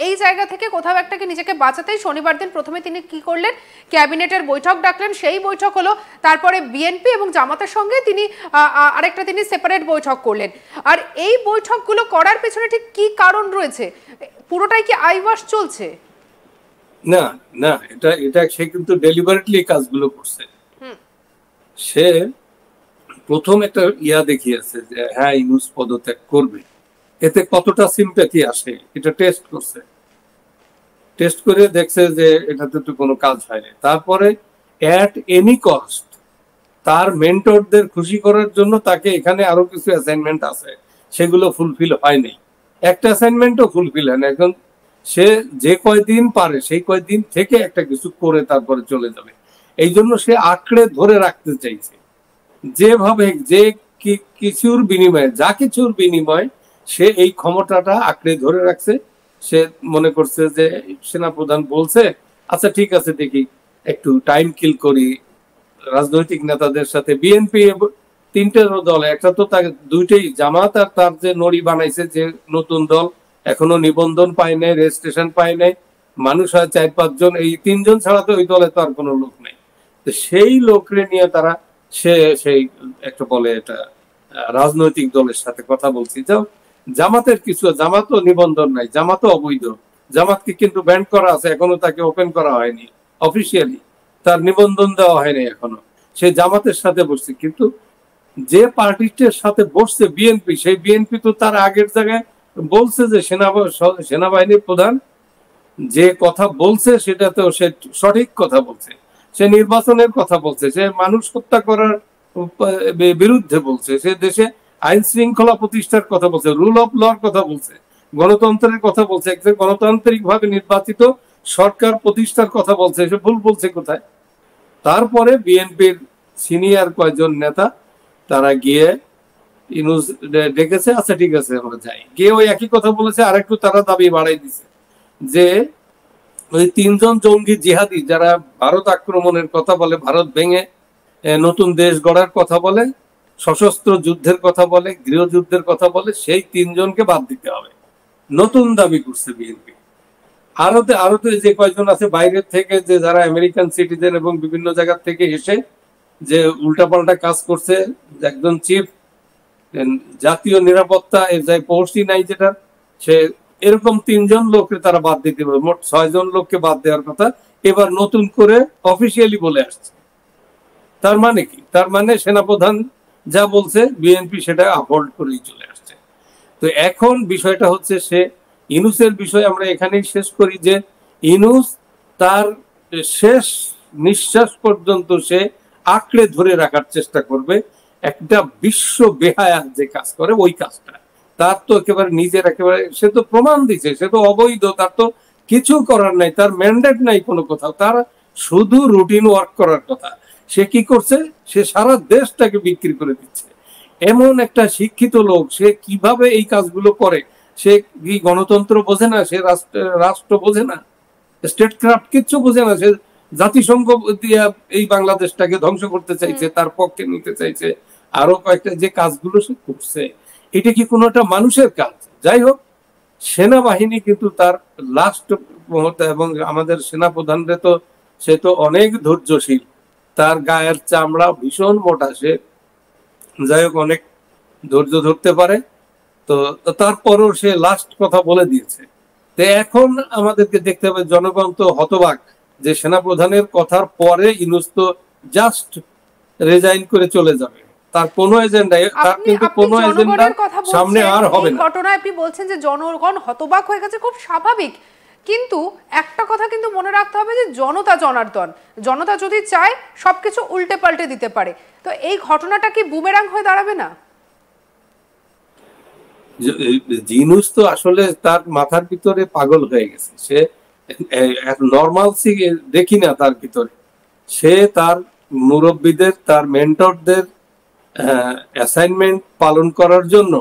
এই জায়গা থেকে কোথাও একটাকে নিজেকে বাঁচাতেই শনিবার দিন প্রথমে তিনি কি করলেন, ক্যাবিনেটের বৈঠক ডাকলেন, সেই বৈঠক হলো, তারপরে বিএনপি এবং জামাতের সঙ্গে তিনি আরেকটা তিনি সেপারেট বৈঠক করলেন। আর এই বৈঠকগুলো করার পেছনে ঠিক কি কারণ রয়েছে? পুরোটাই কি আইওয়াশ চলছে? না না, এটা সে কিন্তু ডেলিভারেটলি কাজগুলো করছে। সে প্রথম একটা দেখিয়েছে যে হ্যাঁ ইউনুস পদত্যাগ করবে, এতে কতটা সিম্প্যাথি আসে এটা টেস্ট করছে, টেস্ট করে দেখছে যে এটাতে তো কোনো কাজ হয়নি। তারপরে অ্যাট এনি কস্ট তার মেন্টরদের খুশি করার জন্য তাকে এখানে আরো কিছু অ্যাসাইনমেন্ট আছে, সেগুলো ফুলফিল হয়নি, একটা অ্যাসাইনমেন্টও ফুলফিল হয় না। এখন সে যে কয়দিন পারে সেই কয়দিন থেকে একটা কিছু করে তারপরে চলে যাবে, এই জন্য সে আঁকড়ে ধরে রাখতে চাইছে যেভাবে যে কিছুর বিনিময়ে, যা কিছুর বিনিময়ে সে এই ক্ষমতাটা আঁকড়ে ধরে রাখছে। সে মনে করছে যে সেনাপ্রধান বলছে আচ্ছা ঠিক আছে দেখি একটু টাইম কিল করি রাজনৈতিক নেতাদের সাথে। বিএনপি তিনটের দল, একটা তো তার দুইটাই, জামাত আর তার যে নড়ি বানাইছে যে নতুন দল, এখনো নিবন্ধন পায় নাই, রেজিস্ট্রেশন পায় নাই, মানুষ হয় 4-5 জন, এই 3 জন ছাড়া তো ওই দলে তো আর কোনো লোক নেই। তো সেই লোকরে নিয়ে তারা সেই একটা বলে এটা রাজনৈতিক দলের সাথে কথা বলছি। যাও জামাতের কিছু, জামাতও নিবন্ধন নাই, জামাতও অবৈধ, জামাতকে কিন্তু ব্যান্ড করা আছে, এখনো তাকে ওপেন করা হয়নি অফিসিয়ালি, তার নিবন্ধন দেওয়া হয়নি এখনো। সে জামাতের সাথে বসছে, কিন্তু যে পার্টির সাথে বসছে বিএনপি, সেই বিএনপি তো তার আগের জায়গায় বলছে যে সেনাবাহিনীর প্রধান যে কথা বলছে সেটাতেও সে সঠিক কথা বলছে, সে নির্বাচনের কথা বলছে, সে মানুষ হত্যা করার বিরুদ্ধে বলছে, সে দেশে আইন শৃঙ্খলা প্রতিষ্ঠার কথা বলছে, রুল অফ লর কথা বলছে, গণতন্ত্রের কথা বলছে, গণতান্ত্রিক ভাবে নির্বাচিত সরকার প্রতিষ্ঠার কথা বলছে। সে ভুল বলছে কোথায়? তারপরে বিএনপির সিনিয়র কয়েকজন নেতা তারা গিয়ে ইউনুস ডেকেছে, আচ্ছা ঠিক আছে আমরা যাই, গিয়ে ওই একই কথা বলেছে। আর একটু তারা দাবি বাড়াই দিছে যে ওই 3 জন জঙ্গি জিহাদি যারা ভারত আক্রমণের কথা বলে, ভারত ভেঙে নতুন দেশ গড়ার কথা বলে, সশস্ত্র যুদ্ধের কথা বলে, গৃহযুদ্ধের কথা বলে, সেই 3 জনকে বাদ দিতে হবে, নতুন দাবি করছে বিএনপি। আরো যে কয়েকজন আছে বাইরের থেকে, যে যারা আমেরিকান সিটিজেন এবং বিভিন্ন জায়গা থেকে এসে যে উল্টাপাল্টা কাজ করছে, একজন চিফ জাতীয় নিরাপত্তা এর যাই পোস্টই নাই যেটা, সে এরকম 3 জন লোককে তারা বাদ দিতে পারে, মোট 6 জন লোককে বাদ দেওয়ার কথা এবার নতুন করে অফিসিয়ালি বলে আসছে। তার মানে কি? তার মানে সেনাপ্রধান যা বলছে বিএনপি সেটা আপহোল্ড করেই চলে আসছে। তো এখন বিষয়টা হচ্ছে, সে ইউনুসের বিষয় আমরা এখানেই শেষ করি যে ইউনুস তার শেষ নিঃশ্বাস পর্যন্ত সে আঁকড়ে ধরে রাখার চেষ্টা করবে একটা বিশ্ব বেহায়া যে কাজ করে ওই কাজটা। তার তো একেবারে নিজের একেবারে, সে তো প্রমাণ দিছে সে তো অবৈধ, তার তো কিছু করার নাই, তার ম্যান্ডেট নাই কোনো কোথাও, তার শুধু রুটিন ওয়ার্ক করার কথা। সে কি করছে? সে সারা দেশটাকে বিক্রি করে দিচ্ছে। এমন একটা শিক্ষিত লোক, সে কিভাবে এই কাজগুলো করে? সে কি গণতন্ত্র বোঝে না? সে রাষ্ট্র বোঝে না, স্টেট ক্রাফট কিচ্ছু বোঝে না। সে জাতিসংঘ দিয়া এই বাংলাদেশটাকে ধ্বংস করতে চাইছে, তার পক্ষে নিতে চাইছে, আরো কয়েকটা যে কাজগুলো সে করছে, এটা কি কোনো একটা মানুষের কাজ? যাই হোক, সেনাবাহিনী কিন্তু তার লাস্ট মুহূর্তে, এবং আমাদের সেনাপ্রধানরে তো সে তো অনেক ধৈর্যশীল, তার গায়ের চামড়া ভীষণ মোটা, সে যাই হোক অনেক ধৈর্য ধরতে পারে। তো তারপরও সে লাস্ট কথা বলে দিয়েছে। তো এখন আমাদেরকে দেখতে হবে, জনগণ তো হতবাক যে সেনাপ্রধানের কথার পরে ইউনুস তো জাস্ট রিজাইন করে চলে যাবে, তার কোনো এজেন্ডা, তার কিন্তু কোনো এজেন্ডা সামনে আর হবে না। ঘটনায় আপনি বলছেন যে জনগণ হতবাক হয়ে গেছে, খুব স্বাভাবিক, কিন্তু একটা কথা কিন্তু মনে রাখতে হবে যে জনতা জনার্দন, জনতা যদি চায় সবকিছু উল্টে পাল্টে দিতে পারে। তো এই ঘটনাটা কি বুমেরাং হয়ে দাঁড়াবে না? ইউনুস তো আসলে তার মাথার ভিতরে পাগল হয়ে গেছে, সে নর্মাল দেখি না তার ভিতরে। সে তার মুরব্বীদের, তার মেন্টরদের অ্যাসাইনমেন্ট পালন করার জন্য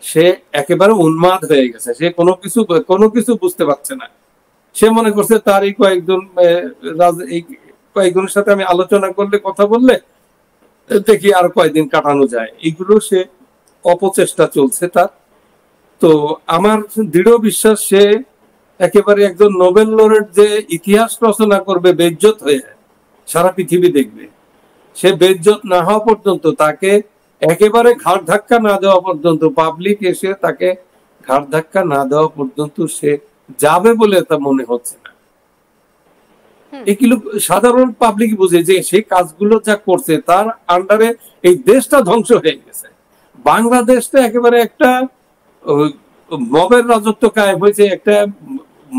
সে একেবারে উন্মাদ হয়ে গেছে। সে কোনো কিছু বুঝতে পারছে না। সে মনে করছে তার এই কয়েকজনের সাথে আমি আলোচনা করলে, কথা বললে দেখি আর কয়েকদিন কাটানো যায়, এইগুলো সে অপচেষ্টা চলছে তার। তো আমার দৃঢ় বিশ্বাস সে একেবারে একজন নোবেল লরেট যে ইতিহাস রচনা করবে বেইজ্জত হয়ে, সারা পৃথিবী দেখবে, সে বেইজ্জত না হওয়া পর্যন্ত, তাকে একেবারে ঘাড় ধাক্কা না দেওয়া পর্যন্ত, পাবলিক এসে তাকে ঘাড় ধাক্কা না দেওয়া পর্যন্ত সে যাবে বলে তা মনে হচ্ছে না। এগুলো সাধারণ পাবলিক বুঝে যে সেই কাজগুলো যা করছে তার আন্ডারে এই দেশটা ধ্বংস হয়ে গেছে। বাংলাদেশটা একেবারে একটা মগের রাজত্ব কায়েম হয়েছে, একটা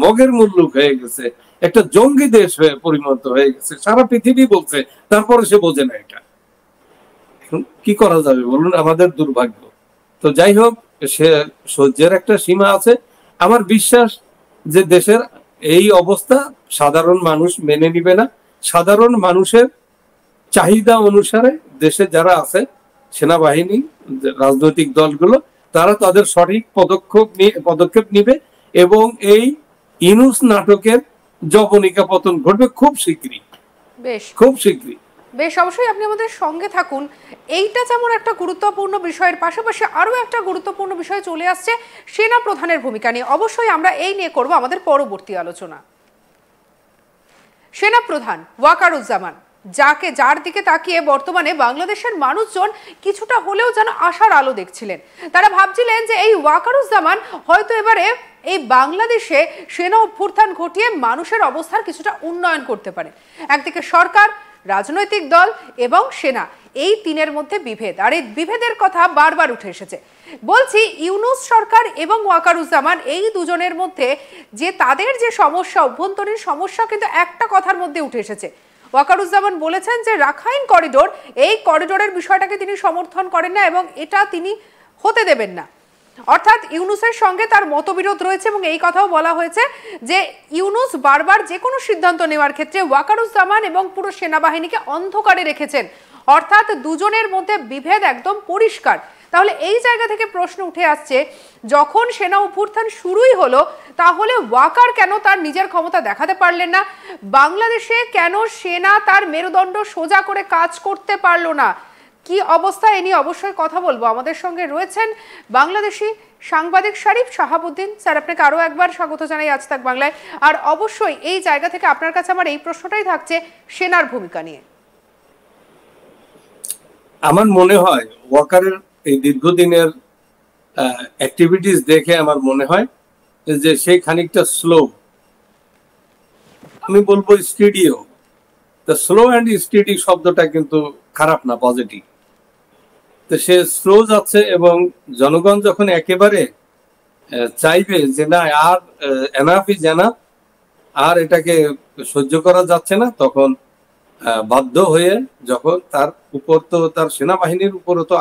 মগের মুল্লুক হয়ে গেছে, একটা জঙ্গি দেশ হয়ে পরিণত হয়ে গেছে, সারা পৃথিবী বলছে, তারপরে সে বোঝে না এটা। কি করা যাবে বলুন, আমাদের দুর্ভাগ্য। তো যাই হোক, সে সহ্যের একটা সীমা আছে। আমার বিশ্বাস যে দেশের এই অবস্থা সাধারণ মানুষ মেনে নিবে না। সাধারণ মানুষের চাহিদা অনুসারে দেশে যারা আছে, সেনাবাহিনী, রাজনৈতিক দলগুলো, তারা তাদের সঠিক পদক্ষেপ নিবে এবং এই ইউনূস নাটকের জবনিকা পতন ঘটবে খুব শীঘ্রই, খুব শীঘ্রই। বেশ, অবশ্যই আপনি আমাদের সঙ্গে থাকুন। এইটা যেমন একটা গুরুত্বপূর্ণ বিষয়ের পাশাপাশি আরো একটা গুরুত্বপূর্ণ বিষয় চলে আসছে সেনা প্রধানের ভূমিকা নিয়ে। অবশ্যই আমরা এই নিয়ে করব আমাদের পরবর্তী আলোচনা। সেনা প্রধান ওয়াকারুজ্জামান, যার দিকে তাকিয়ে বর্তমানে বাংলাদেশের মানুষজন কিছুটা হলেও যেন আশার আলো দেখছিলেন। তারা ভাবছিলেন যে এই ওয়াকারুজ্জামান হয়তো এবারে এই বাংলাদেশে সেনা অভ্যুত্থান ঘটিয়ে মানুষের অবস্থার কিছুটা উন্নয়ন করতে পারে। একদিকে সরকার, রাজনৈতিক দল এবং সেনা, এই তিনের মধ্যে বিভেদ, আর এই বিভেদের কথা বারবার উঠে এসেছে। বলছি, ইউনূস সরকার এবং ওয়াকারুজ্জামান, এই দুজনের মধ্যে যে তাদের যে সমস্যা, অভ্যন্তরীণ সমস্যা, কিন্তু একটা কথার মধ্যে উঠে এসেছে। ওয়াকারুজ্জামান বলেছেন যে রাখাইন করিডোর, এই করিডোরের বিষয়টাকে তিনি সমর্থন করেন না এবং এটা তিনি হতে দেবেন না। অর্থাৎ ইউনূসের সঙ্গে তার মতবিরোধ রয়েছে এবং এই কথাও বলা হয়েছে যে ইউনূস বারবার যে কোনো সিদ্ধান্ত নেওয়ার ক্ষেত্রে ওয়াকারুজ্জামান এবং পুরো সেনাবাহিনীকে অন্ধকারে রেখেছেন। অর্থাৎ দুজনের মধ্যে বিভেদ একদম পরিষ্কার। তাহলে এই জায়গা থেকে প্রশ্ন উঠে আসছে, যখন সেনা অভ্যুত্থান শুরুই হলো, তাহলে ওয়াকার কেন তার নিজের ক্ষমতা দেখাতে পারলেন না? বাংলাদেশে কেন সেনা তার মেরুদণ্ড সোজা করে কাজ করতে পারলো না? কি অবস্থা, এ নিয়ে অবশ্যই কথা বলবো। আমাদের সঙ্গে রয়েছেন বাংলাদেশি সাংবাদিক শরীফ শাহাবুদ্দিন। স্যার, আপনাকে আরো একবার স্বাগত জানাই আজ তাক বাংলায়। আর অবশ্যই এই জায়গা থেকে আপনার কাছে আমার এই প্রশ্নটাই থাকছে সেনার ভূমিকা নিয়ে। আমার মনে হয় ওয়াকারের এই দীর্ঘদিনের অ্যাক্টিভিটিস দেখে আমার মনে হয় যে সেই খানিকটা স্লো, আমি বলবো স্টেডিও। স্লো অ্যান্ড স্টেডি শব্দটা কিন্তু খারাপ না, পজিটিভ। তো সে স্লো যাচ্ছে এবং জনগণ যখন একেবারে চাইবে যে না, আর এনাফ ইজ এনাফ, আর এটাকে সহ্য করা যাচ্ছে না, তখন বাধ্য হয়ে, যখন তার উপর তো, তার সেনাবাহিনীর উপরও তো